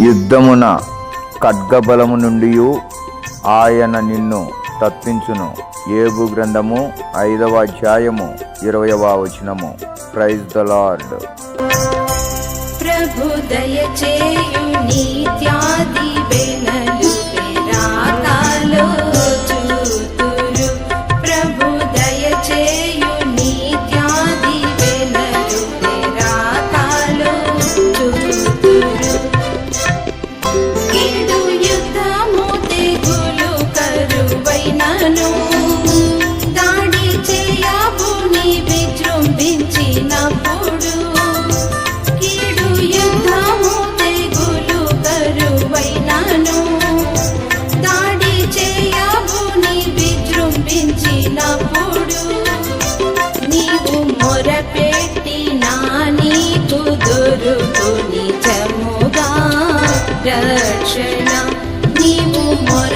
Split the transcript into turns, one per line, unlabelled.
యుద్ధమున ఖడ్గబలము నుండి ఆయన నిన్ను తప్పించును. యోబు గ్రంథము 5వ అధ్యాయము 20వ వచనము. Praise the Lord.
ప్రభు దయచేయు నీత్యాది బెనలు రాకాలో చూతురు. ప్రభు దయచేయు నీత్యాది బెనలు రాకాలో చూతురు. కీడు యుద్ధము తెగులు కరువైనను దాడి చేయబుని విజృంభించినప్పుడు నీవు మొరపెట్టినా నీకు దొరుకు నిజముగా రక్షణ. నీవు మొర